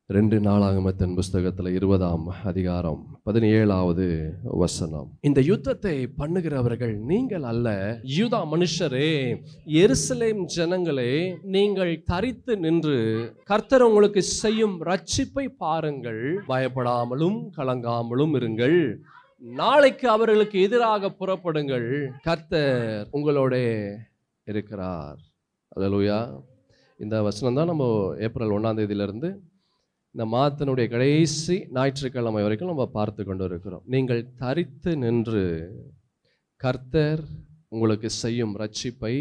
2 நாளாகமத்தின் புஸ்தகத்தில் 20ஆம் அதிகாரம் 17வது வசனம். இந்த யுத்தத்தை பண்ணுகிறவர்கள் நீங்கள் அல்ல, யூதா மனுஷரே, எருசலேம் ஜனங்களே, நீங்கள் தரித்து நின்று கர்த்தர் உங்களுக்கு செய்யும் ரட்சிப்பை பாருங்கள். பயப்படாமலும் கலங்காமலும் இருங்கள். நாளைக்கு அவர்களுக்கு எதிராக புறப்படுங்கள். கர்த்தர் உங்களோட இருக்கிறார். அல்லேலூயா. இந்த வசனம் தான் நம்ம ஏப்ரல் 1ஆம் தேதியிலிருந்து இந்த மாதத்தினுடைய கடைசி ஞாயிற்றுக்கிழமை வரைக்கும் நம்ம பார்த்து கொண்டு இருக்கிறோம். நீங்கள் தரித்து நின்று கர்த்தர் உங்களுக்கு செய்யும் ரட்சிப்பை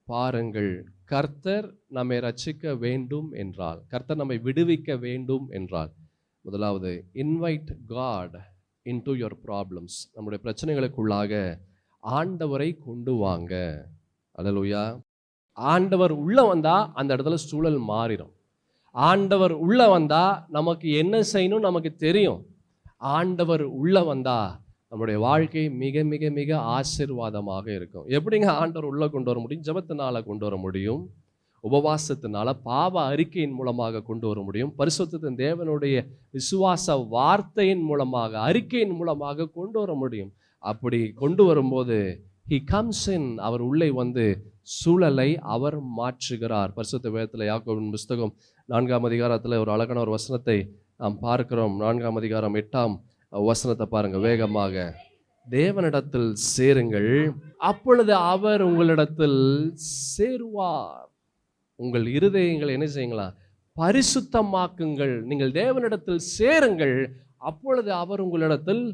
பாருங்கள். கர்த்தர் நம்மை ரட்சிக்க வேண்டும் என்றால், கர்த்தர் நம்மை விடுவிக்க வேண்டும் என்றால், முதலாவது invite God into your problems. நம்முடைய பிரச்சனைகளுக்குள்ளாக ஆண்டவரை கொண்டு வாங்க. அல்லேலூயா. ஆண்டவர் உள்ள வந்தா அந்த இடத்துல சூழல் மாறிடும். ஆண்டவர் உள்ள வந்தா நமக்கு என்ன செய்யணும் நமக்கு தெரியும். ஆண்டவர் உள்ள வந்தா நம்முடைய வாழ்க்கை மிக மிக மிக ஆசீர்வாதமாக இருக்கும். எப்படிங்க ஆண்டவர் உள்ள கொண்டு வர முடியும்? ஜெபத்தினால கொண்டு வர முடியும், உபவாசத்தினால, பாவ அறிக்கையின் மூலமாக கொண்டு வர முடியும், பரிசுத்தத்தின் தேவனுடைய விசுவாச வார்த்தையின் மூலமாக, அறிக்கையின் மூலமாக கொண்டு வர முடியும். அப்படி கொண்டு வரும்போது he comes in, அவர் உள்ளே வந்து சூழலை அவர் மாற்றுகிறார். பரிசுத்த வேதத்தில் யாக்கோபின் புஸ்தகம் 4ஆம் அதிகாரத்தில் ஒரு அழகான ஒரு வசனத்தை நாம் பார்க்கிறோம். 4ஆம் அதிகாரம் 8ஆம் வசனத்தை பாருங்க வேகமாக. தேவனிடத்தில் சேருங்கள், அப்பொழுது அவர் உங்களிடத்தில் சேருவார். உங்கள் இருதயங்களை என்ன செய்யுங்களா? பரிசுத்தமாக்குங்கள். நீங்கள் தேவனிடத்தில் சேருங்கள், அப்பொழுது அவர் உங்களிடத்தில்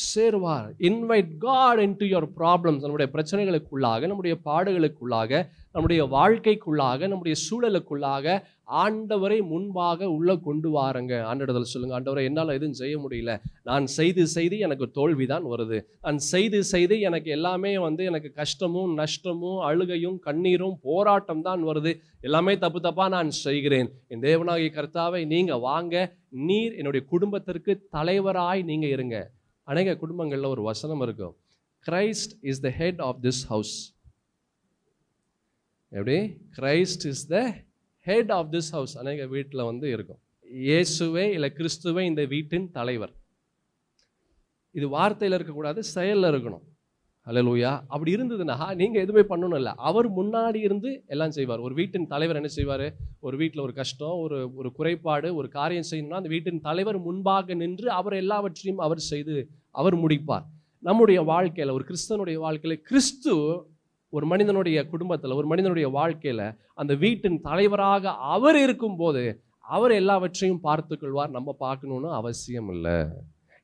சேருவார். Invite God into your problems. நம்முடைய பிரச்சனைகளுக்குள்ளாக, நம்முடைய பாடுகளுக்குள்ளாக, நம்முடைய வாழ்க்கைக்குள்ளாக, நம்முடைய சூழலுக்குள்ளாக ஆண்டவரை முன்பாக உள்ள கொண்டு வாருங்க. ஆண்டவரிடத்தில் சொல்லுங்க, ஆண்டவரை என்னால் எதுவும் செய்ய முடியல, நான் செய்து எனக்கு தோல்விதான் வருது, நான் செய்து எனக்கு எல்லாமே எனக்கு கஷ்டமும் நஷ்டமும் அழுகையும் கண்ணீரும் போராட்டம் தான் வருது, எல்லாமே தப்பா நான் செய்கிறேன். என் தேவனாகிய கர்த்தாவை நீங்க வாங்க, நீர் என்னுடைய குடும்பத்திற்கு தலைவராய் நீங்க இருங்க. அநேக குடும்பங்களில் ஒரு வசனம் இருக்கும், Christ is the head of this house. எப்படி? Christ is the head of this house. அநேக வீட்டில் இருக்கும், இயேசுவே இல்லை கிறிஸ்துவே இந்த வீட்டின் தலைவர். இது வார்த்தையில் இருக்கக்கூடாது, செயலில் இருக்கணும். அல்லேலூயா. அப்படி இருந்ததுன்னா நீங்கள் எதுவுமே பண்ணணும் இல்லை, அவர் முன்னாடி இருந்து எல்லாம் செய்வார். ஒரு வீட்டின் தலைவர் என்ன செய்வார்? ஒரு வீட்டில் ஒரு கஷ்டம், ஒரு குறைபாடு, ஒரு காரியம் செய்யணும்னா அந்த வீட்டின் தலைவர் முன்பாக நின்று அவர் எல்லாவற்றையும் அவர் செய்து அவர் முடிப்பார். நம்முடைய வாழ்க்கையில், ஒரு கிறிஸ்தவனுடைய வாழ்க்கையில், கிறிஸ்து ஒரு மனிதனுடைய குடும்பத்தில், ஒரு மனிதனுடைய வாழ்க்கையில் அந்த வீட்டின் தலைவராக அவர் இருக்கும்போது அவர் எல்லாவற்றையும் பார்த்து கொள்வார். நம்ம பார்க்கணுன்னு அவசியம் இல்லை.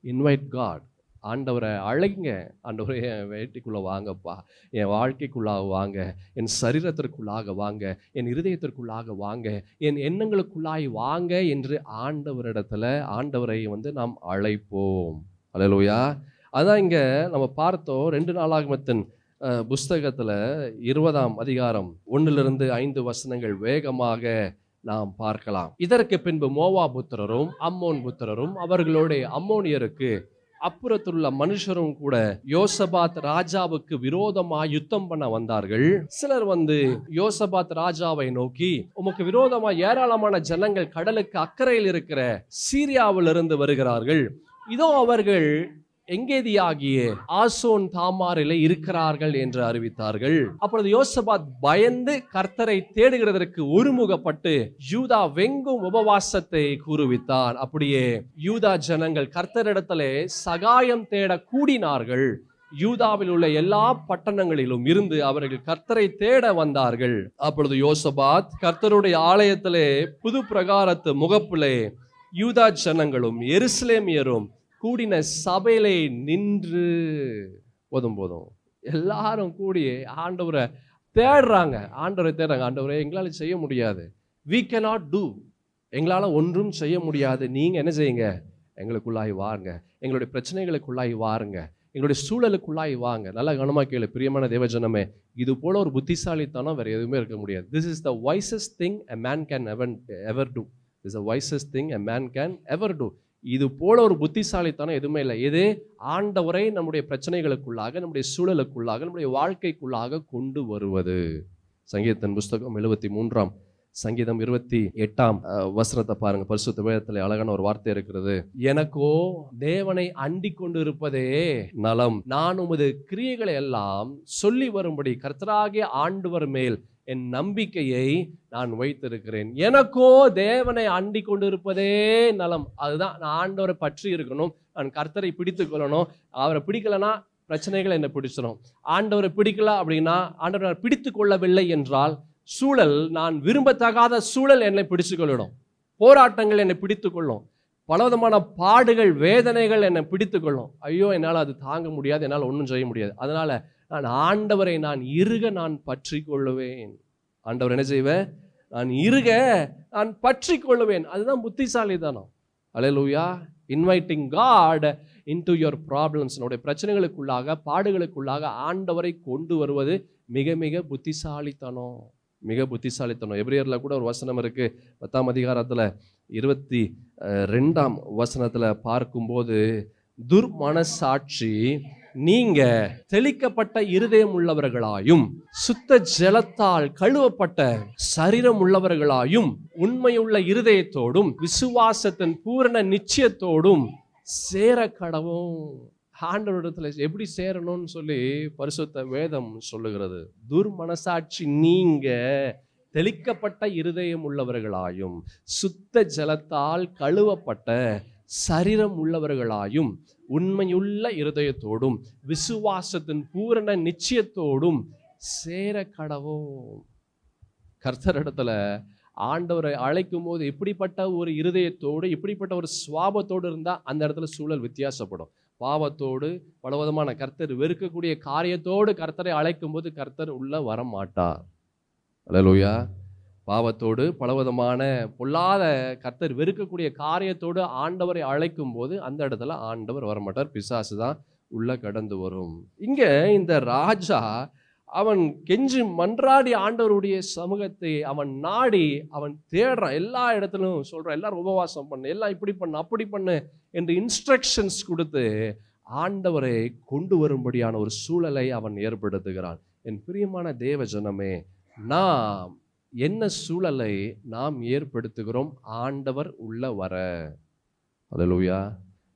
Invite God. ஆண்டவரை அழைங்க. ஆண்டவரை என் வேட்டிக்குள்ளே வாங்கப்பா, என் வாழ்க்கைக்குள்ளாக வாங்க, என் சரீரத்திற்குள்ளாக வாங்க, என் இருதயத்திற்குள்ளாக வாங்க, என் எண்ணங்களுக்குள்ளாய் வாங்க என்று ஆண்டவரை நாம் அழைப்போம். அல்லேலூயா. அதான் இங்கே நம்ம பார்த்தோம். 2 நாளாகமத்தின் புஸ்தகத்தில் 20ஆம் அதிகாரம் 1-5 வசனங்கள் வேகமாக நாம் பார்க்கலாம். இதற்கு பின்பு மோவா புத்திரரும் அம்மோன் புத்திரரும் அவர்களுடைய அம்மோனியருக்கு அப்புறத்துள்ள மனுஷரும் கூட யோசபாத் ராஜாவுக்கு விரோதமாய் யுத்தம் பண்ண வந்தார்கள். சிலர் யோசபாத் ராஜாவை நோக்கி, உமக்கு விரோதமாய் ஏராளமான ஜனங்கள் கடலுக்கு அக்கறையில் இருக்கிற சீரியாவிலிருந்து வருகிறார்கள், இதோ அவர்கள் எங்கேதியாகிய ஆசோன் தாமாரிலே இருக்கிறார்கள் என்று அறிவித்தார்கள். அப்பொழுது யோசபாத் பயந்து கர்த்தரை தேடுகிறதற்கு ஒருமுகப்பட்டு யூதா வெங்கும் உபவாசத்தை கூறுவித்தான். அப்படியே யூதா ஜனங்கள் கர்த்தரிடத்திலே சகாயம் தேட கூடினார்கள். யூதாவில் உள்ள எல்லா பட்டணங்களிலும் இருந்து அவர்கள் கர்த்தரை தேட வந்தார்கள். அப்பொழுது யோசபாத் கர்த்தருடைய ஆலயத்திலே புது பிரகாரத்து முகப்பிலே யூதா ஜனங்களும் எருசலேமியரும் கூடின சபையிலே நின்று போதும் எல்லாரும் கூடி ஆண்டவரை தேடுறாங்க. ஆண்டவரை எங்களால் செய்ய முடியாது, we cannot do, எங்களால் ஒன்றும் செய்ய முடியாது, நீங்க என்ன செய்யுங்க? எங்களுக்குள்ளாய் வாருங்க, எங்களுடைய பிரச்சனைகளுக்குள்ளாய் வாருங்க, எங்களுடைய சூழலுக்குள்ளாய் வாங்க. நல்லா கவனமாக கேளு பிரியமான தேவஜனமே, இது போல ஒரு புத்திசாலித்தனம் வேற எதுவுமே இருக்க முடியாது. This is the wisest thing a man can ever do. This is the wisest thing a man can ever do. இது போல ஒரு புத்திசாலித்தனம் எதுவுமே இல்லை. எது? ஆண்டவரை நம்முடைய பிரச்சனைகளுக்குள்ளாக, நம்முடைய சூழலுக்குள்ளாக, நம்முடைய வாழ்க்கைக்குள்ளாக கொண்டு வருவது. சங்கீதத்தின் புஸ்தகம் 73ஆம் சங்கீதம் 28ஆம் வசனத்தை பாருங்க. பரிசுத்த வேதத்தில் அழகான ஒரு வார்த்தை இருக்கிறது. எனக்கோ தேவனை அண்டிக் கொண்டு இருப்பதே நலம், நான் உமது கிரியைகளை எல்லாம் சொல்லி வரும்படி கர்த்தராகிய ஆண்டவர் மேல் என் நம்பிக்கையை நான் வைத்திருக்கிறேன். எனக்கோ தேவனை அண்டிக் கொண்டு இருப்பதே நலம். அதுதான், நான் ஆண்டவரை பற்றி இருக்கணும், நான் கர்த்தரை பிடித்து கொள்ளணும். அவரை பிடிக்கலன்னா பிரச்சனைகள் என்ன பிடிச்சிடும். ஆண்டவரை பிடிக்கல அப்படின்னா, ஆண்டவரை பிடித்து கொள்ளவில்லை என்றால் சூழல், நான் விரும்பத்தகாத சூழல் என்னை பிடிச்சு கொள்ளிடும், போராட்டங்கள் என்னை பிடித்து கொள்ளும், பலவிதமான பாடுகள் வேதனைகள் என்னை பிடித்து கொள்ளும். ஐயோ, என்னால் அது தாங்க முடியாது, என்னால் ஒன்றும் செய்ய முடியாது. அதனால நான் ஆண்டவரை நான் பற்றி கொள்ளுவேன். ஆண்டவர் என்ன செய்வேன்? நான் நான் பற்றி கொள்ளுவேன். அதுதான் புத்திசாலிதானம். Hallelujah. Inviting God into your problems. நம்முடைய பிரச்சனைகளுக்குள்ளாக, பாடுகளுக்குள்ளாக ஆண்டவரை கொண்டு வருவது மிக மிக புத்திசாலித்தனம், மிக புத்திசாலித்தனம். எபிரேயர்ல கூட ஒரு வசனம் இருக்கு, 10ஆம் அதிகாரத்தில் 22ஆம் வசனத்தில் பார்க்கும்போது, துர்மனசாட்சி நீங்க தெளிக்கப்பட்ட இருதயம் உள்ளவர்களாயும் சுத்த ஜலத்தால் கழுவப்பட்ட சரீரம் உள்ளவர்களாயும் உண்மையுள்ள இருதயத்தோடும் விசுவாசத்தின் பூரண நிச்சயத்தோடும் சேர கடவும். ஆண்டவரிடத்துல எப்படி சேரணும்னு சொல்லி பரிசுத்த வேதம் சொல்லுகிறது. துர்மனசாட்சி நீங்க தெளிக்கப்பட்ட இருதயம் உள்ளவர்களாயும் சுத்த ஜலத்தால் கழுவப்பட்ட சரீரம் உள்ளவர்களாயும் உண்மையுள்ள இருதயத்தோடும் விசுவாசத்தின் பூரண நிச்சயத்தோடும் சேர கடவும். கர்த்தரிடத்துல ஆண்டவரை அழைக்கும் போது இப்படிப்பட்ட ஒரு இருதயத்தோடு, இப்படிப்பட்ட ஒரு சுவாபத்தோடு இருந்தா அந்த இடத்துல சூழல் வித்தியாசப்படும். பாவத்தோடு, பலவிதமான கர்த்தர் வெறுக்கக்கூடிய காரியத்தோடு கர்த்தரை அழைக்கும் போது கர்த்தர் உள்ள வர மாட்டார். அல்லேலூயா. பாவத்தோடு, பலவிதமான பொல்லாத கர்த்தர் வெறுக்கக்கூடிய காரியத்தோடு ஆண்டவரை அழைக்கும் போது அந்த இடத்துல ஆண்டவர் வரமாட்டார், பிசாசு தான் உள்ள கடந்து வரும். இங்க இந்த ராஜா அவன் கெஞ்சி மன்றாடி ஆண்டவருடைய சமூகத்தை அவன் நாடி அவன் தேடுறான். எல்லா இடத்துலையும் சொல்றான், எல்லாரும் உபவாசம் பண்ணு, எல்லாம் இப்படி பண்ணு, அப்படி பண்ணு என்று இன்ஸ்ட்ரக்ஷன்ஸ் கொடுத்து ஆண்டவரை கொண்டு வரும்படியான ஒரு சூழலை அவன் ஏற்படுத்துகிறான். என் பிரியமான தேவ ஜனமே, நாம் என்ன சூழலை நாம் ஏற்படுத்துகிறோம் ஆண்டவர் உள்ள வர? அல்லேலூயா.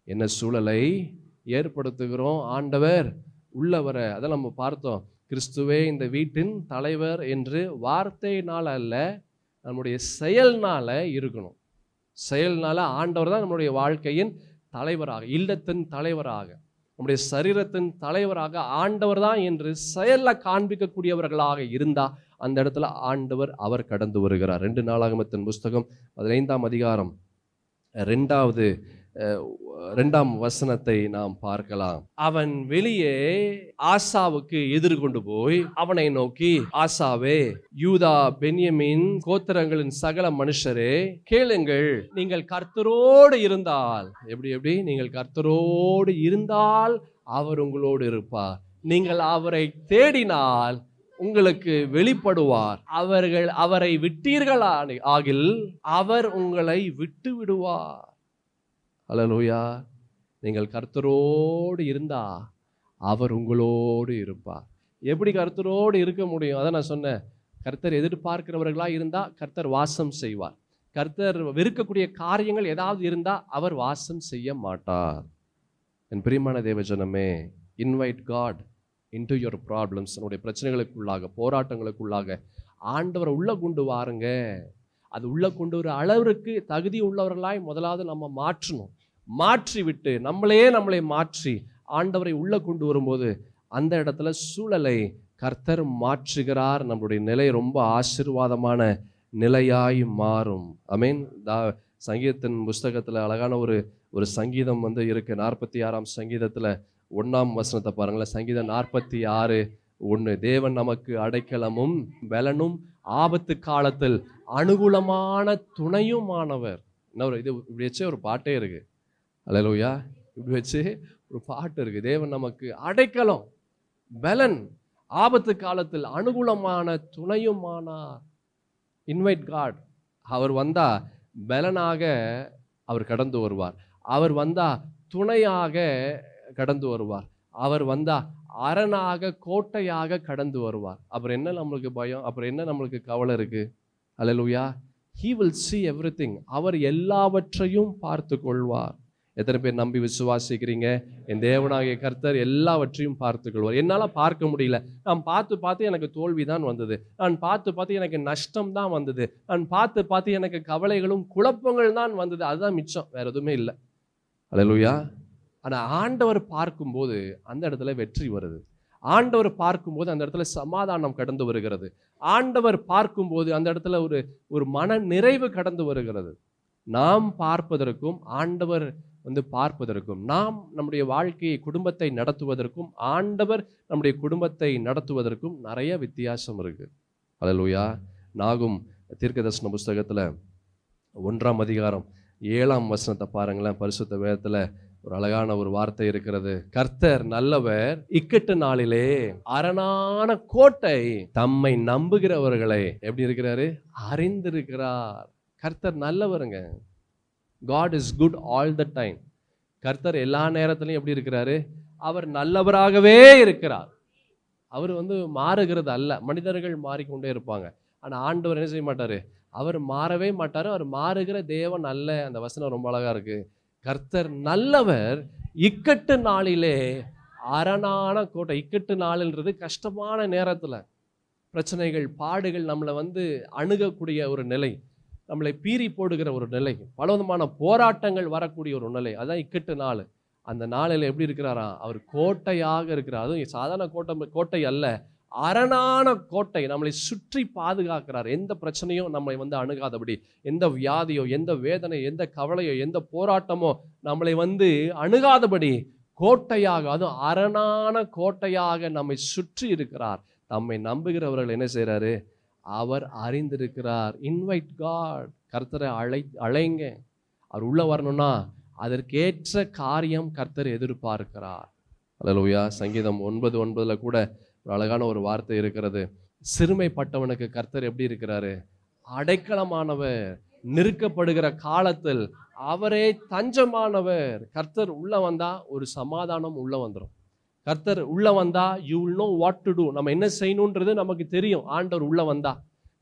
என்ன சூழலை ஏற்படுத்துகிறோம் ஆண்டவர் உள்ள வர? அதை நம்ம பார்த்தோம். கிறிஸ்துவே இந்த வீட்டின் தலைவர் என்று வார்த்தையினால் அல்ல, நம்முடைய செயல்னால இருக்கணும். செயல்னால ஆண்டவர் தான் நம்முடைய வாழ்க்கையின் தலைவராக, இல்லத்தின் தலைவராக, நம்முடைய சரீரத்தின் தலைவராக ஆண்டவர் தான் என்று செயல்ல காண்பிக்கக்கூடியவர்களாக இருந்தா அந்த இடத்துல ஆண்டவர் அவர் கடந்து வருகிறார். 2 நாளாகமத்தின் புஸ்தகம் 15ஆம் அதிகாரம் 2ஆம் வசனத்தை நாம் பார்க்கலாம். அவன் வெளியே ஆசாவுக்கு எதிர்கொண்டு போய் அவனை நோக்கி, ஆசாவே, யூதா பென்யமீன் கோத்திரங்களின் சகல மனுஷரே கேளுங்கள், நீங்கள் கர்த்தரோடு இருந்தால், எப்படி நீங்கள் கர்த்தரோடு இருந்தால் அவர் உங்களோடு இருப்பார். நீங்கள் அவரை தேடினால் உங்களுக்கு வெளிப்படுவார். அவரை விட்டீர்களா ஆகில் அவர் உங்களை விட்டு விடுவார். அல்லேலூயா. நீங்கள் கர்த்தரோடு இருந்தா அவர் உங்களோடு இருப்பார். எப்படி கர்த்தரோடு இருக்க முடியும்? அதான் நான் சொன்னேன், கர்த்தர் எதிர்பார்க்கிறவர்களா இருந்தா கர்த்தர் வாசம் செய்வார். கர்த்தர் வெறுக்கக்கூடிய காரியங்கள் ஏதாவது இருந்தா அவர் வாசம் செய்ய மாட்டார். என் பிரியமான தேவஜனமே, invite God into your problems. நம்முடைய பிரச்சனைகளுக்குள்ளாக, போராட்டங்களுக்குள்ளாக ஆண்டவரை உள்ள கொண்டு வாருங்க. அது உள்ள கொண்டு வர அளவிற்கு தகுதி உள்ளவர்களாய் முதலாவது நம்ம மாற்றணும். மாற்றி விட்டு நம்மளை மாற்றி ஆண்டவரை உள்ள கொண்டு வரும்போது அந்த இடத்துல சூழலை கர்த்தர் மாற்றுகிறார். நம்மளுடைய நிலை ரொம்ப ஆசீர்வாதமான நிலையாய் மாறும். ஆமென். சங்கீதத்தின் புஸ்தகத்தில் அழகான ஒரு சங்கீதம் இருக்கு. 46ஆம் சங்கீதத்தில் 1ஆம் வசனத்தை பாருங்களேன். சங்கீதம் 46:1. தேவன் நமக்கு அடைக்கலமும் பலனும் ஆபத்து காலத்தில் அனுகூலமான துணையுமானவர். இன்னொரு இது இப்படி வச்சு ஒரு பாட்டே இருக்கு. அல்லேலூயா. இப்படி வச்சு ஒரு பாட்டு இருக்கு. தேவன் நமக்கு அடைக்கலம், பலன், ஆபத்து காலத்தில் அனுகூலமான துணையுமானார். Invite God. அவர் வந்தா பலனாக அவர் கடந்து வருவார். அவர் வந்தா துணையாக கடந்து வருவார். அவர் வந்தா அரணாக, கோட்டையாக கடந்து வருவார். அப்புறம் என்ன நம்மளுக்கு பயம்? அப்புறம் என்ன நம்மளுக்கு கவலை இருக்கு? அல்லேலூயா. He will see everything. அவர் எல்லாவற்றையும் பார்த்து கொள்வார். எத்தனை பேர் நம்பி விசுவாசிக்கிறீங்க? என் தேவனாகிய கர்த்தர் எல்லாவற்றையும் பார்த்து கொள்வார். என்னால் பார்க்க முடியல, நான் பார்த்து எனக்கு தோல்வி தான் வந்தது, நான் பார்த்து எனக்கு நஷ்டம் தான் வந்தது, நான் பார்த்து எனக்கு கவலைகளும் குழப்பங்கள் தான் வந்தது, அதுதான் மிச்சம், வேற எதுவுமே இல்லை. அல்லேலூயா. ஆனால் ஆண்டவர் பார்க்கும்போது அந்த இடத்துல வெற்றி வருது. ஆண்டவர் பார்க்கும்போது அந்த இடத்துல சமாதானம் கடந்து வருகிறது. ஆண்டவர் பார்க்கும்போது அந்த இடத்துல ஒரு மன நிறைவு கடந்து வருகிறது. நாம் பார்ப்பதற்கும் ஆண்டவர் பார்ப்பதற்கும், நாம் நம்முடைய வாழ்க்கையை குடும்பத்தை நடத்துவதற்கும் ஆண்டவர் நம்முடைய குடும்பத்தை நடத்துவதற்கும் நிறைய வித்தியாசம் இருக்கு. அல்லேலூயா. நாகும் தீர்க்கதரிசன புஸ்தகத்துல 1ஆம் அதிகாரம் 7ஆம் வசனத்தை பாருங்களேன். பரிசுத்த வேதத்துல ஒரு அழகான ஒரு வார்த்தை இருக்கிறது. கர்த்தர் நல்லவர், இக்கட்டு நாளிலே அரணான கோட்டை தம்மை நம்புகிறவர்களை எப்படி இருக்கிறாரு? அறிந்திருக்கிறார். கர்த்தர் நல்லவருங்க. God is good all the time. கர்த்தர் எல்லா நேரத்திலையும் எப்படி இருக்கிறாரு? அவர் நல்லவராகவே இருக்கிறார். அவர் மாறுகிறது அல்ல. மனிதர்கள் மாறிக்கொண்டே இருப்பாங்க. ஆனால் ஆண்டவர் என்ன செய்ய மாட்டாரு? அவர் மாறவே மாட்டார். அவர் மாறுகிற தேவன் அல்ல. அந்த வசனம் ரொம்ப அழகா இருக்கு. கர்த்தர் நல்லவர், இக்கட்டு நாளிலே அரணான கோட்டை. இக்கட்டு நாள்ன்றது கஷ்டமான நேரத்தில் பிரச்சனைகள், பாடுகள் நம்மளை அணுகக்கூடிய ஒரு நிலை, நம்மளை பீறி போடுகிற ஒரு நிலை, பலவிதமான போராட்டங்கள் வரக்கூடிய ஒரு நிலை, அதான் இக்கட்டு நாள். அந்த நாளில் எப்படி இருக்கிறாரா? அவர் கோட்டையாக இருக்கிறார். அதுவும் சாதாரண கோட்டை அல்ல, அரணான கோட்டை. நம்மளை சுற்றி பாதுகாக்கிறார். எந்த பிரச்சனையும் நம்மளை அணுகாதபடி, எந்த வியாதியோ, எந்த வேதனை, எந்த கவலையோ, எந்த போராட்டமோ நம்மளை அணுகாதபடி கோட்டையாக, அதுவும் அரணான கோட்டையாக நம்மை சுற்றி இருக்கிறார். தம்மை நம்புகிறவர்கள் என்ன செய்கிறாரு? அவர் அறிந்திருக்கிறார். Invite God. கர்த்தரை அழைங்க. அவர் உள்ள வரணும்னா அதற்கேற்ற காரியம் கர்த்தர் எதிர்பார்க்கிறார். அல்லேலூயா. சங்கீதம் 9:9 கூட ஒரு அழகான ஒரு வார்த்தை இருக்கிறது. சிறுமைப்பட்டவனுக்கு கர்த்தர் எப்படி இருக்கிறாரு? அடைக்கலமானவர். நெருக்கப்படுகிற காலத்தில் அவரே தஞ்சமானவர். கர்த்தர் உள்ள வந்தா ஒரு சமாதானம் உள்ள வந்துடும். கர்த்தர் உள்ள வந்தா you will know what to do. நம்ம என்ன செய்யணுன்றது நமக்கு தெரியும். ஆண்டவர் உள்ள வந்தா,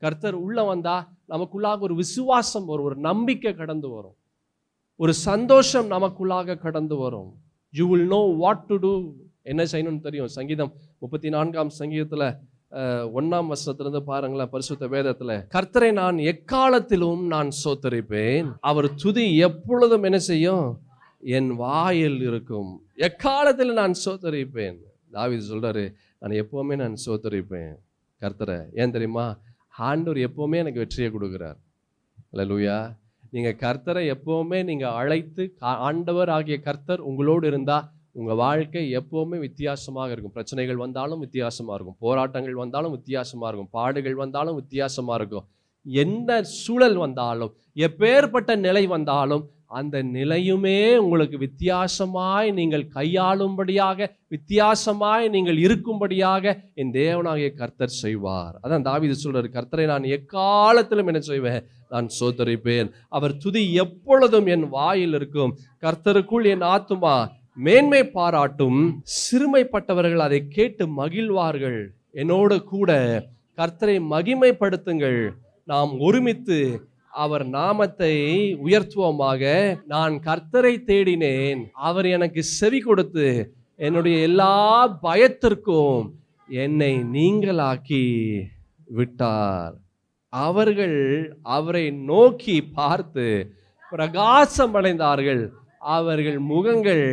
கர்த்தர் உள்ள வந்தா நமக்குள்ளாக ஒரு விசுவாசம் வரும், ஒரு நம்பிக்கை கடந்து வரும், ஒரு சந்தோஷம் நமக்குள்ளாக கடந்து வரும். You will know what to do. என்ன செய்யணும்னு தெரியும். சங்கீதம் 34ஆம் சங்கீதத்துல 1ஆம் வசனத்திலிருந்து பாருங்களேன். பரிசுத்த வேதத்துல, கர்த்தரை நான் எக்காலத்திலும் நான் சோத்தரிப்பேன், அவர் துதி எப்பொழுதும் என்ன செய்யும்? என் வாயில் இருக்கும். எக்காலத்தில் நான் சோத்தரிப்பேன். தாவீது சொல்றாரு, நான் எப்பவுமே நான் சோத்தரிப்பேன் கர்த்தரை. ஏன் தெரியுமா? ஆண்டவர் எப்பவுமே எனக்கு வெற்றியை கொடுக்குறார். அல்லேலூயா. நீங்க கர்த்தரை எப்பவுமே நீங்க அழைத்து, ஆண்டவர் ஆகிய கர்த்தர் உங்களோடு இருந்தா உங்க வாழ்க்கை எப்பவுமே வித்தியாசமாக இருக்கும். பிரச்சனைகள் வந்தாலும் வித்தியாசமா இருக்கும், போராட்டங்கள் வந்தாலும் வித்தியாசமா இருக்கும், பாடுகள் வந்தாலும் வித்தியாசமா இருக்கும். எந்த சூழல் வந்தாலும், எப்பேற்பட்ட நிலை வந்தாலும் அந்த நிலையுமே உங்களுக்கு வித்தியாசமாய் நீங்கள் கையாளும்படியாக, வித்தியாசமாய் நீங்கள் இருக்கும்படியாக என் தேவனாகிய கர்த்தர் செய்வார். அதான் தாவீது சொல்றாரு, கர்த்தரை நான் எக்காலத்திலும் என்ன செய்வேன்? நான் சோதரிப்பேன். அவர் துதி எப்பொழுதும் என் வாயில் இருக்கும். கர்த்தருக்குள் என் ஆத்துமா மேன்மை பாராட்டும். சிறுமைப்பட்டவர்கள் அதை கேட்டு மகிழ்வார்கள். என்னோடு கூட கர்த்தரை மகிமைப்படுத்துங்கள். நாம் ஒருமித்து அவர் நாமத்தை உயர்த்துவோமாக. நான் கர்த்தரை தேடினேன், அவர் எனக்கு செவி கொடுத்து என்னுடைய எல்லா பயத்திற்கும் என்னை நீங்களாக்கி விட்டார். அவர்கள் அவரை நோக்கி பார்த்து பிரகாசம் அடைந்தார்கள், அவர்கள் முகங்கள்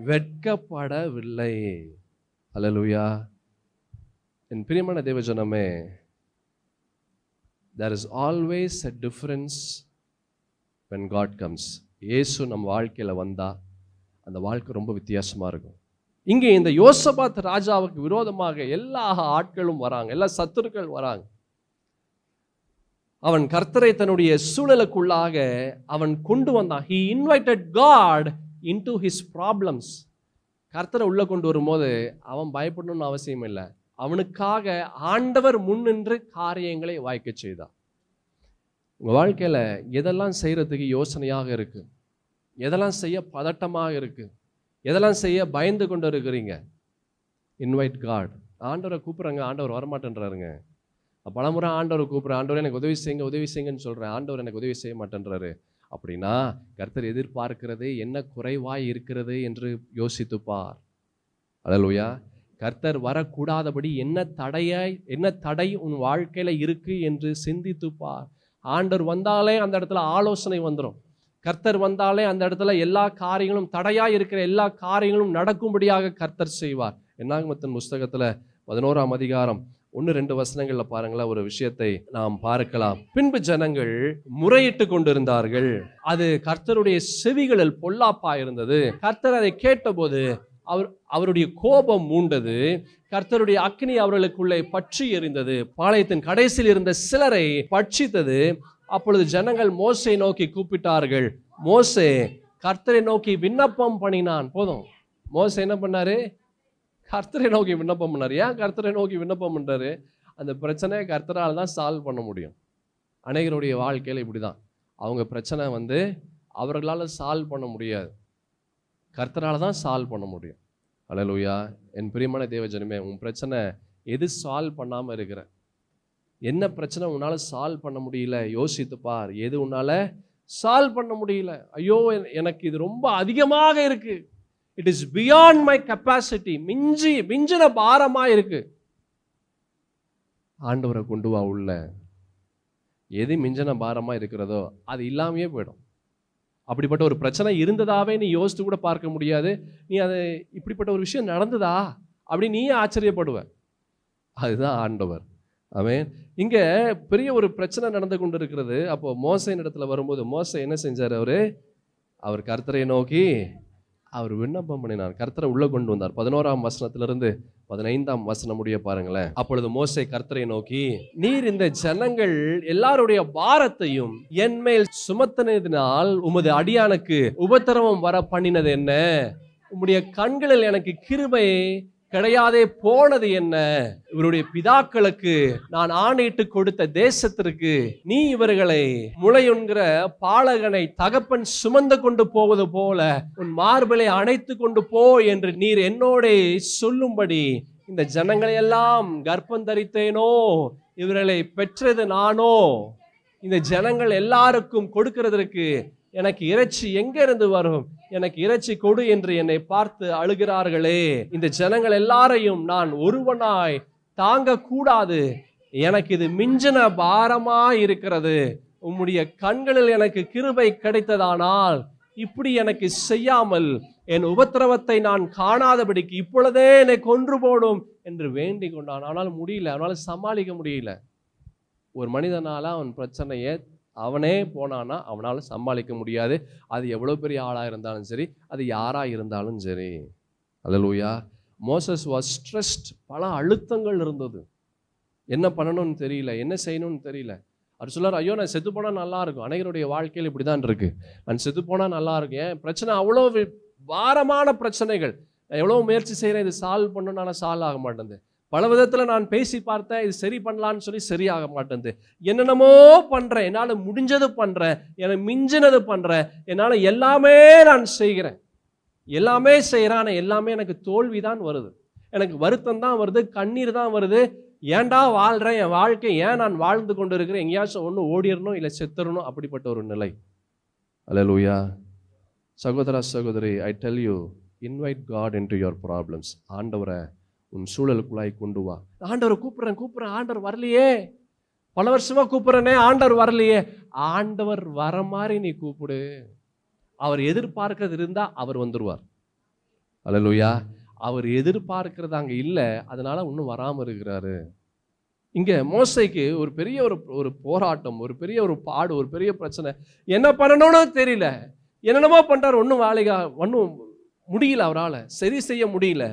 வெட்கப்படவில்லை. அல்லேலூயா. என் பிரியமான தேவஜனமே, there is always a difference when God comes. இயேசு நம்ம வாழ்க்கையில வந்தா அந்த வாழ்க்கை ரொம்ப வித்தியாசமா இருக்கும். இங்கே இந்த யோசபாத் ராஜாவுக்கு விரோதமாக எல்லா ஆட்களும் வராங்க, எல்லா சத்துருக்கள் வராங்க. அவன் கர்த்தரை தன்னுடைய சூழலுக்குள்ளாக அவன் கொண்டு வந்தான். He invited God into his problems. கர்த்தரை உள்ள கொண்டு வரும்போது அவன் பயப்படணும்னு அவசியம் இல்லை. அவனுக்காக ஆண்டவர் முன்னின்று காரியங்களை வாய்க்க செய்தார். உங்கள் வாழ்க்கையில் எதெல்லாம் செய்கிறதுக்கு யோசனையாக இருக்கு, எதெல்லாம் செய்ய பதட்டமாக இருக்கு, எதெல்லாம் செய்ய பயந்து கொண்டு இருக்கிறீங்க, இன்வைட் காட். ஆண்டவரை கூப்பிட்றாங்க, ஆண்டவர் வரமாட்டேன்றாருங்க. பலமுறை ஆண்டவரை கூப்பிட்றேன், ஆண்டவர் எனக்கு உதவி செய்யுங்க உதவி செய்யுங்கன்னு சொல்கிறேன், ஆண்டவர் எனக்கு உதவி செய்ய மாட்டேன்றாரு அப்படின்னா கர்த்தர் எதிர்பார்க்கிறது என்ன குறைவாய் இருக்கிறது என்று யோசித்துப்பார். அல்லேலூயா. கர்த்தர் வரக்கூடாதபடி என்ன தடை உன் வாழ்க்கையில இருக்கு என்று சிந்தித்துப்பார். ஆண்டவர் வந்தாலே அந்த இடத்துல ஆலோசனை வந்துடும். கர்த்தர் வந்தாலே அந்த இடத்துல எல்லா காரியங்களும், தடையாய் இருக்கிற எல்லா காரியங்களும் நடக்கும்படியாக கர்த்தர் செய்வார். என்னாகமத்தின் புஸ்தகத்துல 11ஆம் அதிகாரம் 1-2 வசனங்கள்ல பாருங்களேன், ஒரு விஷயத்தை நாம் பார்க்கலாம். பின்பு ஜனங்கள் முறையிட்டு கொண்டிருந்தார்கள், அது கர்த்தருடைய செவிகளில் பொல்லாப்பா இருந்தது. கர்த்தர் அதை கேட்டபோது அவருடைய கோபம் மூண்டது, கர்த்தருடைய அக்கினி அவர்களுக்குள்ளே பற்றி எரிந்தது, பாளையத்தின் கடைசியில் இருந்த சிலரை பட்சித்தது. அப்பொழுது ஜனங்கள் மோசே நோக்கி கூப்பிட்டார்கள். மோசே கர்த்தரை நோக்கி விண்ணப்பம் பண்ணினான். போதும், மோசே என்ன பண்ணாரு? கர்த்தரை நோக்கி விண்ணப்பம் பண்ணாரு. ஏன் கர்த்தரை நோக்கி விண்ணப்பம் பண்றாரு? அந்த பிரச்சனையை கர்த்தரால் தான் சால்வ் பண்ண முடியும். அநேகருடைய வாழ்க்கையில் இப்படிதான், அவங்க பிரச்சனை அவர்களால் சால்வ் பண்ண முடியாது, கர்த்தரால் தான் சால்வ் பண்ண முடியும். அல்லேலூயா. என் பிரியமான தேவஜனமே, உன் பிரச்சனை எது சால்வ் பண்ணாமல் இருக்கிற, என்ன பிரச்சனை உன்னால் சால்வ் பண்ண முடியல யோசித்து பார். எது உன்னால் சால்வ் பண்ண முடியல, ஐயோ எனக்கு இது ரொம்ப அதிகமாக இருக்கு, it is beyond my capacity, மிஞ்சின பாரமா இருக்கு, ஆண்டவரை கொண்டு வா உள்ள. எது மிஞ்சின பாரமா இருக்கிறதோ அது இல்லாமையே போயிடும். அப்படிப்பட்ட ஒரு பிரச்சனை இருந்ததாவே நீ யோசித்து கூட பார்க்க முடியாது. நீ அது இப்படிப்பட்ட ஒரு விஷயம் நடந்ததா அப்படின்னு நீயே ஆச்சரியப்படுவ. அதுதான் ஆண்டவர். ஆமென். இங்க பெரிய ஒரு பிரச்சனை நடந்து கொண்டு இருக்கிறது. அப்போ மோசேயின் இடத்துல வரும்போது மோசே என்ன செஞ்சார்? அவர் கர்த்தரை நோக்கி அவர் விண்ணப்பம் பண்ணினார், கர்த்தரை உள்ள கொண்டு வந்தார். 11ஆம் வசனத்திலிருந்து 15ஆம் வசனம் முடிய பாருங்களேன். அப்பொழுது மோசே கர்த்தரை நோக்கி, நீர் இந்த ஜனங்கள் எல்லாருடைய பாரத்தையும் என் மேல் சுமத்தினதினால் உமது அடியானுக்கு உபத்திரவம் வர பண்ணினது என்ன? உம்முடைய கண்களில் எனக்கு கிருபை கிடையாதே போனது என்ன? இவருடைய பிதாக்களுக்கு நான் ஆணையிட்டு கொடுத்த தேசத்திற்கு நீ இவர்களை முளையுண்கிற பாலகனை தகப்பன் சுமந்து கொண்டு போவது போல உன் மார்பிலை அணைத்து கொண்டு போ என்று நீர் என்னோட சொல்லும்படி இந்த ஜனங்களை எல்லாம் கர்ப்பம் தரித்தேனோ, இவர்களை பெற்றது நானோ, இந்த ஜனங்கள் எல்லாருக்கும் கொடுக்கிறதற்கு எனக்கு இறைச்சி எங்க இருந்து வரும்? எனக்கு இறைச்சி கொடு என்று என்னை பார்த்து அழுகிறார்களே. இந்த ஜனங்கள் எல்லாரையும் நான் ஒருவனாய் தாங்க கூடாது, எனக்கு இது மிஞ்சின பாரமா இருக்கிறது. உம்முடைய கண்களில் எனக்கு கிருபை கிடைத்ததானால் இப்படி எனக்கு செய்யாமல் என் உபத்திரவத்தை நான் காணாதபடிக்கு இப்பொழுதே என்னை கொன்று போடும் என்று வேண்டிக் கொண்டான். ஆனால் முடியல, அவனால் சமாளிக்க முடியல. ஒரு மனிதனால அவன் பிரச்சனையை அவனே போனானா அவனால் சமாளிக்க முடியாது. அது எவ்வளோ பெரிய ஆளாக இருந்தாலும் சரி, அது யாராக இருந்தாலும் சரி. அல்லேலூயா. Moses was stressed. பல அழுத்தங்கள் இருந்தது. என்ன பண்ணணும்னு தெரியல, என்ன செய்யணும்னு தெரியல. அவர் சொல்லார், ஐயோ நான் செத்து போனால் நல்லா இருக்கும். அனைவருடைய வாழ்க்கையில் இப்படி தான் இருக்கு, நான் செத்து போனால் நல்லா இருக்கும். ஏன் பிரச்சனை அவ்வளோ பாரமான பிரச்சனைகள், நான் எவ்வளோ முயற்சி செய்கிறேன் இது சால்வ் பண்ணணும்னு, ஆனால் சால்வ் ஆக மாட்டேங்குது. பல விதத்தில் நான் பேசி பார்த்தேன், இது சரி பண்ணலான்னு சொல்லி சரியாக மாட்டேங்குது. என்னென்னமோ பண்ணுறேன், என்னால் முடிஞ்சது பண்ணுறேன், எனக்கு மிஞ்சினது பண்ணுறேன், என்னால் எல்லாமே நான் செய்கிறேன், எல்லாமே செய்கிறேன், ஆனால் எல்லாமே எனக்கு தோல்வி தான் வருது, எனக்கு வருத்தம் தான் வருது, கண்ணீர் தான் வருது. ஏன்டா வாழ்கிறேன், என் வாழ்க்கை ஏன் நான் வாழ்ந்து கொண்டு இருக்கிறேன், எங்கேயாச்சும் ஒன்று ஓடிடணும் இல்லை செத்துடணும், அப்படிப்பட்ட ஒரு நிலை. அல்லேலூயா. சகோதரா சகோதரி, I tell you, invite God into your problems. ஆண்டவரை உன் சூழலுக்குள்ளாய் கொண்டு வா. ஆண்டவரை கூப்பிட்றேன், ஆண்டவர் வரலையே, பல வருஷமா கூப்பிட்றேனே, ஆண்டவர் வரலையே. ஆண்டவர் வர மாதிரி நீ கூப்பிடு. அவர் எதிர்பார்க்கிறது இருந்தா அவர் வந்துருவார். அல்லேலூயா. அவர் எதிர்பார்க்கிறது அங்கே இல்லை, அதனால இன்னும் வராமல் இருக்கிறாரு. இங்கே மோசேக்கு ஒரு பெரிய ஒரு போராட்டம், ஒரு பெரிய ஒரு பாடு, ஒரு பெரிய பிரச்சனை. என்ன பண்ணணும்னு தெரியல, என்னென்னமோ பண்ணுறாரு, ஒன்றும் முடியல, அவரால் சரி செய்ய முடியல.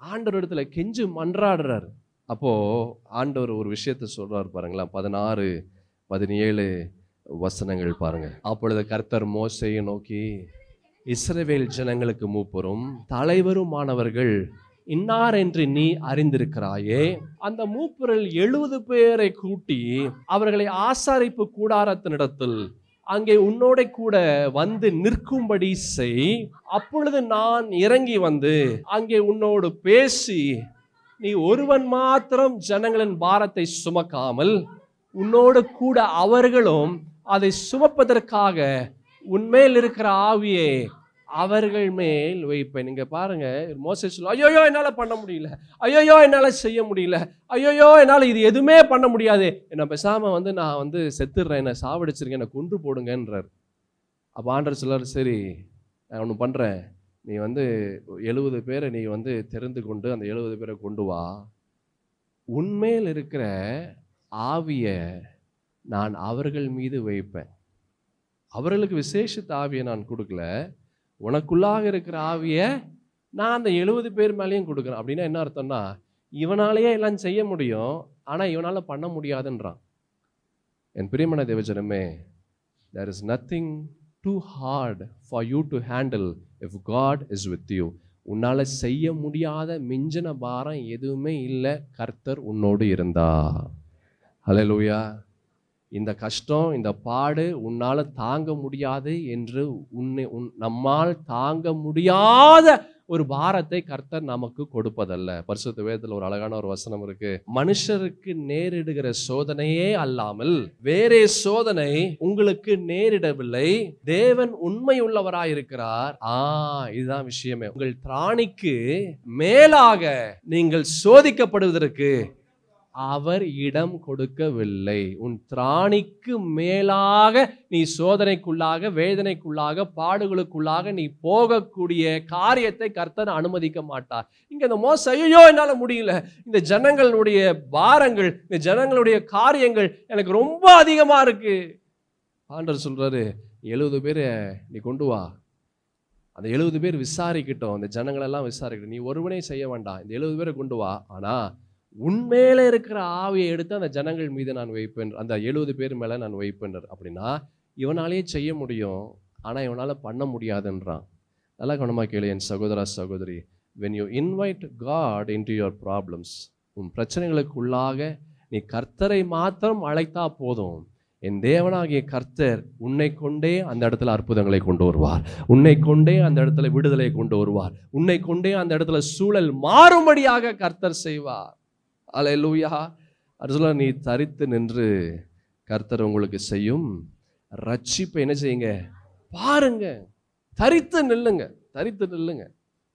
ஆண்டவர் இடத்துல கெஞ்சு மன்றாடுறாரு. அப்போ ஆண்டவர் ஒரு விஷயத்தை சொல்றாரு பாருங்களா, 16-17 வசனங்கள் பாருங்க. அப்பொழுது கர்த்தர் மோசேயை நோக்கி, இஸ்ரவேல் ஜனங்களுக்கு மூப்பரும் தலைவருமானவர்கள் இன்னார் என்று நீ அறிந்திருக்கிறாயே, அந்த மூப்பரில் 70 பேரை கூட்டி அவர்களை ஆசாரிப்பு கூடாரத்தினிடத்தில் அங்கே உன்னோட கூட வந்து நிற்கும்படி செய். அப்பொழுது நான் இறங்கி வந்து அங்கே உன்னோடு பேசி நீ ஒருவன் மாத்திரம் ஜனங்களின் பாரத்தை சுமக்காமல் உன்னோடு கூட அவர்களும் அதை சுமப்பதற்காக உன்மேல் இருக்கிற ஆவியை அவர்கள் மேல் வைப்பேன். நீங்க பாருங்க, மோசே சொல்ல, ஐயோ என்னால பண்ண முடியல, ஐயோ என்னால செய்ய முடியல, ஐயோ என்னால இது எதுவுமே பண்ண முடியாது, என்ன பேசாம நான் செத்துடுறேன், என்ன சாவடிச்சிருக்கேன், என்ன கொன்று போடுங்கன்றார். அப்ப ஆண்டவர் சொல்றாரு, சரி நான் ஒன்று பண்றேன், நீ 70 பேரை நீ தெரிந்து கொண்டு அந்த 70 பேரை கொண்டு வா, உன்மேல் இருக்கிற ஆவிய நான் அவர்கள் மீது வைப்பேன். அவர்களுக்கு விசேஷித்த ஆவியை நான் கொடுக்கல, உனக்குள்ளாக இருக்கிற ஆவிய நான் அந்த 70 பேர் மேலேயும் கொடுக்குறேன். அப்படின்னா என்ன அர்த்தம்னா, இவனாலேயே எல்லாம் செய்ய முடியும், ஆனா இவனால பண்ண முடியாதுன்றான். என் பிரியமான தேவஜனமே, there is nothing too hard for you to handle if God is with you. உன்னால செய்ய முடியாத மிஞ்சின பாரம் எதுவுமே இல்லை, கர்த்தர் உன்னோடு இருந்தா. ஹல்லேலூயா. இந்த கஷ்டம், இந்த பாடு உன்னால தாங்க முடியாது என்று நம்மால் தாங்க முடியாத ஒரு பாரத்தை கர்த்தர் நமக்கு கொடுப்பதல்ல. பரிசுத்த வேதத்தில் ஒரு அழகான ஒரு வசனம் இருக்கு, மனுஷருக்கு நேரிடுகிற சோதனையே அல்லாமல் வேறே சோதனை உங்களுக்கு நேரிடவில்லை, தேவன் உண்மை உள்ளவராயிருக்கிறார். இதுதான் விஷயமே. உங்கள் திராணிக்கு மேலாக நீங்கள் சோதிக்கப்படுவதற்கு அவர் இடம் கொடுக்கவில்லை. உன் திராணிக்கு மேலாக நீ சோதனைக்குள்ளாக, வேதனைக்குள்ளாக, பாடுகளுக்குள்ளாக நீ போகக்கூடிய காரியத்தை கர்த்தர் அனுமதிக்க மாட்டார். இங்க இந்த மோசே, ஐயோ என்னால முடியல, இந்த ஜனங்களுடைய பாரங்கள், இந்த ஜனங்களுடைய காரியங்கள் எனக்கு ரொம்ப அதிகமா இருக்கு. ஆண்டவர் சொல்றாரு, 70 பேரை நீ கொண்டு வா, அந்த 70 பேர் விசாரிக்கட்டும், அந்த ஜனங்களெல்லாம் விசாரிக்கட்டும், நீ ஒருவனே செய்ய வேண்டாம், இந்த 70 பேரை கொண்டு வா, ஆனா உண்மையில இருக்கிற ஆவியை எடுத்து அந்த ஜனங்கள் மீது நான் வைப்பேன், அந்த 70 பேர் மேல நான் வைப்பேன். அப்படின்னா இவனாலேயே செய்ய முடியும், ஆனா இவனால பண்ண முடியாதுன்றான். நல்லா கவனமா கேளு என் சகோதரா சகோதரி, when you invite God into your problems, உன் பிரச்சனைகளுக்குள்ளாக நீ கர்த்தரை மாத்திரம் அழைத்தா போதும், என் தேவனாகிய கர்த்தர் உன்னை கொண்டே அந்த இடத்துல அற்புதங்களை கொண்டு வருவார், உன்னை கொண்டே அந்த இடத்துல விடுதலை கொண்டு வருவார், உன்னை கொண்டே அந்த இடத்துல சூழல் மாறும்படியாக கர்த்தர் செய்வார். அல்லேலூயா. அதுல நீ தரித்து நின்று கர்த்தர் உங்களுக்கு செய்யும் ரட்சிப்பை என்ன செய்யுங்க பாருங்க. தரித்து நில்லுங்க, தரித்து நில்லுங்க.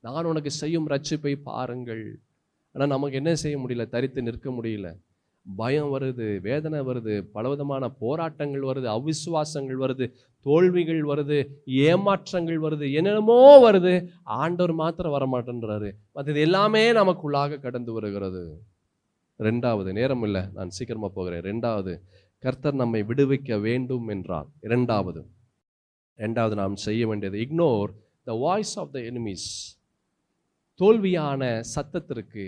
நான் உனக்கு செய்யும் ரட்சிப்பை பாருங்கள். ஆனா நமக்கு என்ன செய்ய முடியல, தரித்து நிற்க முடியல. பயம் வருது, வேதனை வருது, பலவிதமான போராட்டங்கள் வருது, அவிசுவாசங்கள் வருது, தோல்விகள் வருது, ஏமாற்றங்கள் வருது, என்னென்னமோ வருது. ஆண்டவர் மாத்திரம் வரமாட்டேன்றாரு. மற்றது எல்லாமே நமக்குள்ளாக கடந்து வருகிறது. ரெண்டாவது, நேரம் இல்லை, நான் சீக்கிரமா போகிறேன். ரெண்டாவது, கர்த்தர் நம்மை விடுவிக்க வேண்டும் என்றால் இரண்டாவது நாம் செய்ய வேண்டியது, ignore the voice of the enemies. தோல்வியான சத்தத்திற்கு,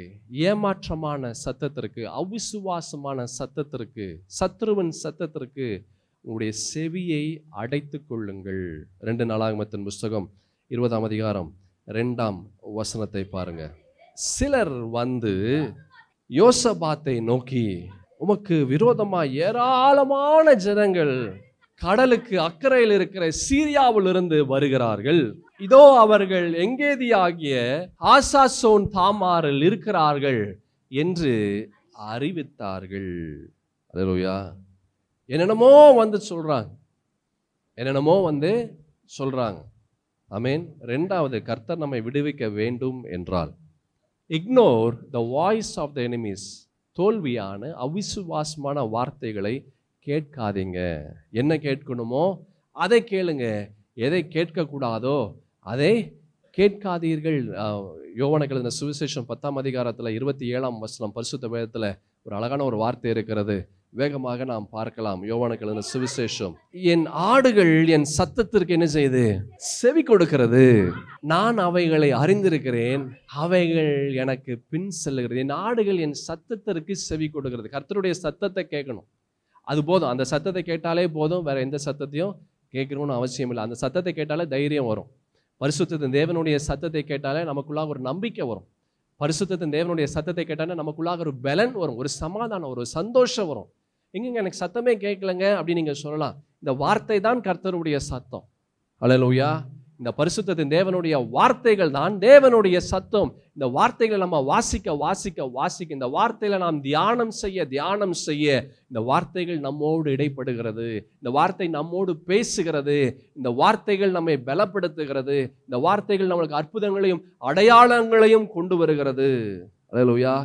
ஏமாற்றமான சத்தத்திற்கு, அவிசுவாசமான சத்தத்திற்கு, சத்ருவின் சத்தத்திற்கு உங்களுடைய செவியை அடைத்து கொள்ளுங்கள். 2 நாளாகமத்தின் புஸ்தகம் 20ஆம் அதிகாரம் 2ஆம் வசனத்தை பாருங்க. சிலர் யோசபாத்தை நோக்கி, உமக்கு விரோதமா ஏராளமான ஜனங்கள் கடலுக்கு அக்கறையில் இருக்கிற சீரியாவிலிருந்து வருகிறார்கள், இதோ அவர்கள் எங்கேதியாகிய ஆசாசோன் தாமாரில் இருக்கிறார்கள் என்று அறிவித்தார்கள். அல்லேலூயா. என்னென்னமோ சொல்றாங்க, என்னென்னமோ சொல்றாங்க. ஆமென். ரெண்டாவது, கர்த்தர் நம்மை விடுவிக்க வேண்டும் என்றால் ignore the voice of the enemies. தோல்வியான அவிசுவாசமான வார்த்தைகளை கேட்காதீங்க. என்ன கேட்கணுமோ அதை கேளுங்க, எதை கேட்கக்கூடாதோ அதை கேட்காதீர்கள். யோவானுக்கு எழுதின சுவிசேஷம் 10ஆம் அதிகாரத்தில் 27ஆம் வசனம், பரிசுத்த வேதத்தில் ஒரு அழகான ஒரு வார்த்தை இருக்கிறது. வேகமாக நாம் பார்க்கலாம். யோவானுக்கு எழுதின சுவிசேஷம், என் ஆடுகள் என் சத்தத்திற்கு என்ன செய்யுது, செவி கொடுக்கிறது, நான் அவைகளை அறிந்திருக்கிறேன், அவைகள் எனக்கு பின் செல்லுகிறது. என் ஆடுகள் என் சத்தத்திற்கு செவி கொடுக்கிறது. கர்த்தருடைய சத்தத்தை கேட்கணும், அது போதும். அந்த சத்தத்தை கேட்டாலே போதும், வேற எந்த சத்தத்தையும் கேட்கணும்னு அவசியம் இல்லை. அந்த சத்தத்தை கேட்டாலே தைரியம் வரும். பரிசுத்தத்தின் தேவனுடைய சத்தத்தை கேட்டாலே நமக்குள்ளாக ஒரு நம்பிக்கை வரும். பரிசுத்தத்தின் தேவனுடைய சத்தத்தை கேட்டாலே நமக்குள்ளாக ஒரு பலன் வரும், ஒரு சமாதானம், ஒரு சந்தோஷம் வரும். எங்கங்க எனக்கு சத்தமே கேட்கலங்க அப்படின்னு நீங்க சொல்லலாம். இந்த வார்த்தை தான் கர்த்தருடைய சத்தம். அல்லேலூயா. இந்த பரிசுத்தத்தின் தேவனுடைய வார்த்தைகள் தான் தேவனுடைய சத்தம். இந்த வார்த்தைகளை நம்ம வாசிக்க வாசிக்க வாசிக்க, இந்த வார்த்தைகளை நாம் தியானம் செய்ய இந்த வார்த்தைகள் நம்மோடு இடைப்படுகிறது. இந்த வார்த்தை நம்மோடு பேசுகிறது. இந்த வார்த்தைகள் நம்மை பலப்படுத்துகிறது. இந்த வார்த்தைகள் நம்மளுக்கு அற்புதங்களையும் அடையாளங்களையும் கொண்டு வருகிறது. அல்லேலூயா.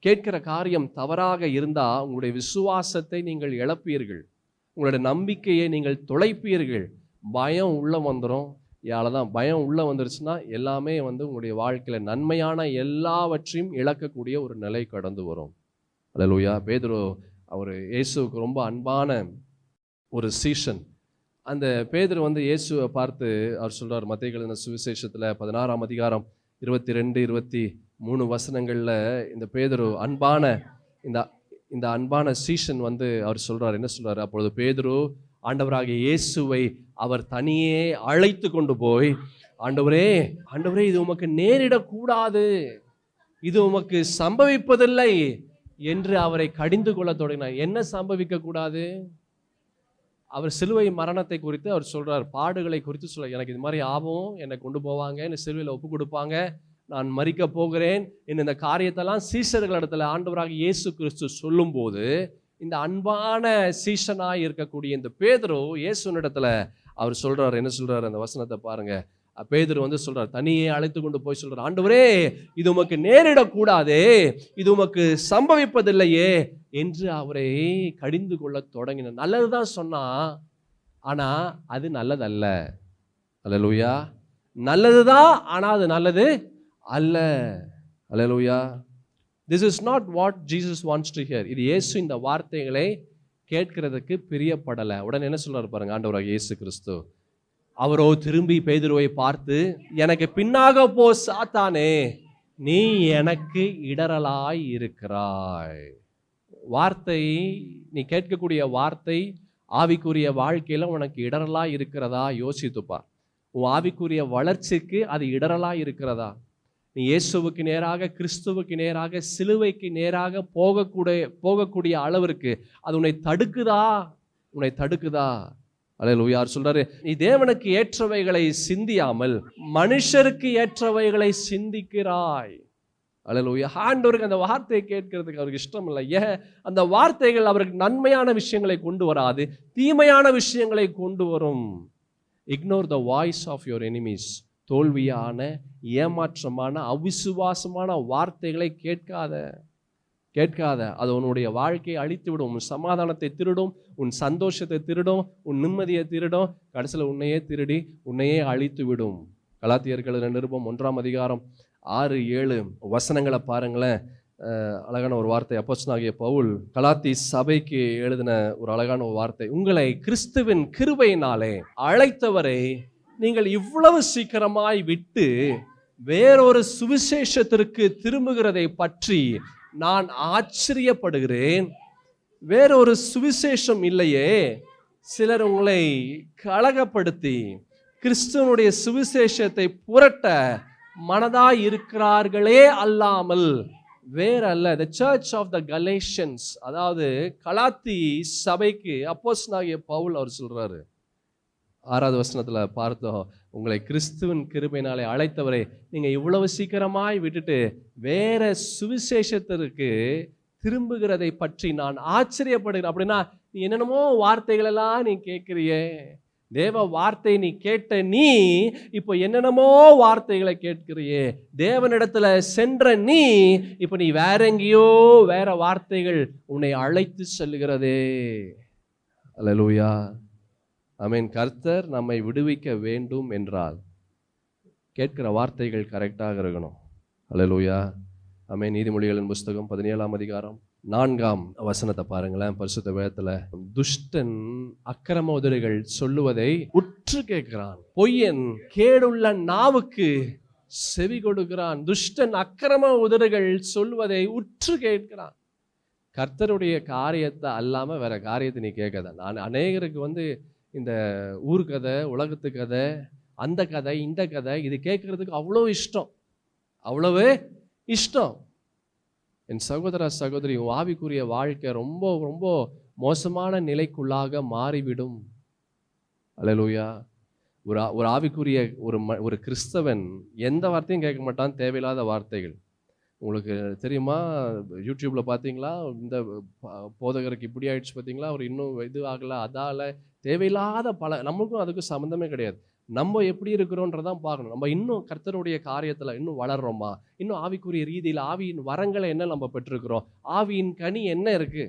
கேட்கிற காரியம் தவறாக இருந்தால் உங்களுடைய விசுவாசத்தை நீங்கள் இழப்பீர்கள். உங்களுடைய நம்பிக்கையை நீங்கள் தொலைப்பீர்கள். பயம் உள்ள வந்துடும். தான் பயம் உள்ள வந்துருச்சுன்னா எல்லாமே உங்களுடைய வாழ்க்கையில நன்மையான எல்லாவற்றையும் இழக்கக்கூடிய ஒரு நிலை கடந்து வரும். அல்லேலூயா. பேதுரு அவர் இயேசுவுக்கு ரொம்ப அன்பான ஒரு சீஷன். அந்த பேதுரு இயேசுவை பார்த்து அவர் சொல்றார், மத்தேயு எழுதின சுவிசேஷத்துல 16ஆம் அதிகாரம் 22, 23 வசனங்கள்ல இந்த பேதுரு அன்பான இந்த அன்பான சீஷன் அவர் சொல்றார், என்ன சொல்றாரு? அப்பொழுது பேதுரு ஆண்டவராகிய இயேசுவை அவர் தனியே அழைத்து கொண்டு போய், ஆண்டவரே இது உமக்கு நேரிடக்கூடாது, இது உமக்கு சம்பவிப்பதில்லை என்று அவரை கடிந்து கொள்ள தொடங்கினார். என்ன சம்பவிக்க கூடாது? அவர் சிலுவை மரணத்தை குறித்து அவர் சொல்றார், பாடுகளை குறித்து சொல்றார். எனக்கு இது மாதிரி ஆகும், என்னை கொண்டு போவாங்க, என்னை சிலுவையில் ஒப்பு கொடுப்பாங்க, நான் மரிக்க போகிறேன். இந்த காரியத்தெல்லாம் சீஷர்களிடத்துல ஆண்டவராகிய இயேசு கிறிஸ்து சொல்லும் போது, இந்த அன்பான சீஷனாய் இருக்கக்கூடிய இந்த பேதுரு இயேசுனிடத்துல அவர் சொல்றாரு, என்ன சொல்றாரு? அந்த வசனத்தை பாருங்க. பேதுரு சொல்றார், தனியே அழைத்து கொண்டு போய் சொல்றார், ஆண்டவரே இது உமக்கு நேரிடக்கூடாதே, இது உமக்கு சம்பவிப்பதில்லையே என்று அவரை கடிந்து கொள்ள தொடங்கினார். நல்லதுதான் சொன்னா, ஆனா அது நல்லதல்ல. அல்லேலூயா. நல்லதுதான், ஆனா அது நல்லது அல்ல. அல்லேலூயா. This is not what Jesus wants to hear. இது இயேசு இந்த வார்த்தைகளை கேட்கிறதுக்கு பிரியப்படலை. உடனே என்ன சொல்றாரு பாருங்க ஆண்டவராகிய இயேசு கிறிஸ்து. அவரோ திரும்பி பேதுருவை பார்த்து, எனக்கு பின்னாக போ சாத்தானே, நீ எனக்கு இடரலாய் இருக்கிறாய். வார்த்தை, நீ கேட்கக்கூடிய வார்த்தை ஆவிக்குரிய வாழ்க்கையில உனக்கு இடரலாய் இருக்கிறதா யோசித்துப்பார். உன் ஆவிக்குரிய வளர்ச்சிக்கு அது இடரலாய் இருக்கிறதா? நீ இயேசுவுக்கு நேராக, கிறிஸ்துவுக்கு நேராக, சிலுவைக்கு நேராக போகக்கூடிய அளவிற்கு அது உன்னை தடுக்குதா? அல்லேலூயா. சொல்றாரு, நீ தேவனுக்கு ஏற்றவைகளை சிந்தியாமல் மனுஷருக்கு ஏற்றவைகளை சிந்திக்கிறாய். அல்லேலூயா. ஆண்டவருக்கு அந்த வார்த்தையை கேட்கிறதுக்கு அவருக்கு இஷ்டம் இல்லை. ஏன்? அந்த வார்த்தைகள் அவருக்கு நன்மையான விஷயங்களை கொண்டு வராது, தீமையான விஷயங்களை கொண்டு வரும். Ignore the voice of your enemies. தோல்வியான, ஏமாற்றமான, அவிசுவாசமான வார்த்தைகளை கேட்காத. அது உன்னுடைய வாழ்க்கையை அழித்து விடும். உன் சமாதானத்தை திருடும், உன் சந்தோஷத்தை திருடும், உன் நிம்மதியை திருடும், கடைசியில் உன்னையே திருடி உன்னையே அழித்து விடும். கலாத்தியர்கள் நிருபம் 1ஆம் அதிகாரம் 6, 7 வசனங்களை பாருங்களேன். அழகான ஒரு வார்த்தை. அப்போஸ்தலனாகிய பவுல் கலாத்தி சபைக்கு எழுதின ஒரு அழகான ஒரு வார்த்தை. உங்களை கிறிஸ்துவின் கிருபையினாலே அழைத்தவரை நீங்கள் இவ்வளவு சீக்கிரமாய் விட்டு வேறொரு சுவிசேஷத்திற்கு திரும்புகிறதை பற்றி நான் ஆச்சரியப்படுகிறேன். வேறொரு சுவிசேஷம் இல்லையே. சிலர் உங்களை கலகப்படுத்தி கிறிஸ்துவனுடைய சுவிசேஷத்தை புரட்ட மனதாய் இருக்கிறார்களே அல்லாமல் வேறல்ல. The Church of the Galatians, அதாவது கலாத்தி சபைக்கு அப்போஸ்தலனாகிய பவுல் அவர் சொல்றாரு, 6வது வசனத்துல பார்த்தோம், உங்களை கிறிஸ்துவின் கிருபையினாலே அழைத்தவரை நீங்க இவ்வளவு சீக்கிரமாய் விட்டுட்டு வேற சுவிசேஷத்திற்கு திரும்புகிறதை பற்றி நான் ஆச்சரியப்படுகிறேன். அப்படின்னா நீ என்னென்னமோ வார்த்தைகள் எல்லாம் நீ கேட்கிறியே, தேவ வார்த்தை நீ கேட்ட நீ இப்போ என்னென்னமோ வார்த்தைகளை கேட்கிறியே, தேவனிடத்துல சென்ற நீ இப்போ நீ வேற எங்கேயோ வேற வார்த்தைகள் உன்னை அழைத்து செல்லுகிறதே. அல்லேலூயா. ஆமென். கர்த்தர் நம்மை விடுவிக்க வேண்டும் என்றால் கேட்கிற வார்த்தைகள் கரெக்டாக இருக்கணும். அல்லேலூயா. ஆமென். நீதிமொழிகளின் புஸ்தகம் 17ஆம் அதிகாரம் 4ஆம் வசனத்தை பாருங்களேன். பரிசுத்த வேதத்துல, துஷ்டன் அக்கிரம உதடுகள் சொல்லுவதை உற்று கேட்கிறான், பொய்யன் கேடுள்ள நாவுக்கு செவி கொடுக்கிறான். துஷ்டன் அக்கிரம உதடுகள் சொல்லுவதை உற்று கேட்கிறான். கர்த்தருடைய காரியத்தை அல்லாம வேற காரியத்தை நீ கேட்காத. நான் அநேகருக்கு இந்த ஊர் கதை, உலகத்து கதை, அந்த கதை, இந்த கதை, இது கேட்கறதுக்கு அவ்வளவு இஷ்டம். என் சகோதர சகோதரி, ஆவிக்குரிய வாழ்க்கை ரொம்ப ரொம்ப மோசமான நிலைக்குள்ளாக மாறிவிடும். அல்லேலூயா. ஒரு ஆவிக்குரிய ஒரு கிறிஸ்தவன் எந்த வார்த்தையும் கேட்க மாட்டான், தேவையில்லாத வார்த்தைகள். உங்களுக்கு தெரியுமா, யூடியூப்ல பார்த்தீங்களா, இந்த போதகருக்கு இப்படி ஆயிடுச்சு பார்த்தீங்களா, அவர் இன்னும் இது ஆகலை, அதால தேவையில்லாத நமக்கும் அதுக்கும் சம்மந்தமே கிடையாது. நம்ம எப்படி இருக்கிறோன்றதான் பார்க்கணும். நம்ம இன்னும் கர்த்தருடைய காரியத்தில் இன்னும் வளர்றோமா, இன்னும் ஆவிக்குரிய ரீதியில் ஆவியின் வரங்களை என்ன நம்ம பெற்றிருக்கிறோம், ஆவியின் கனி என்ன இருக்கு,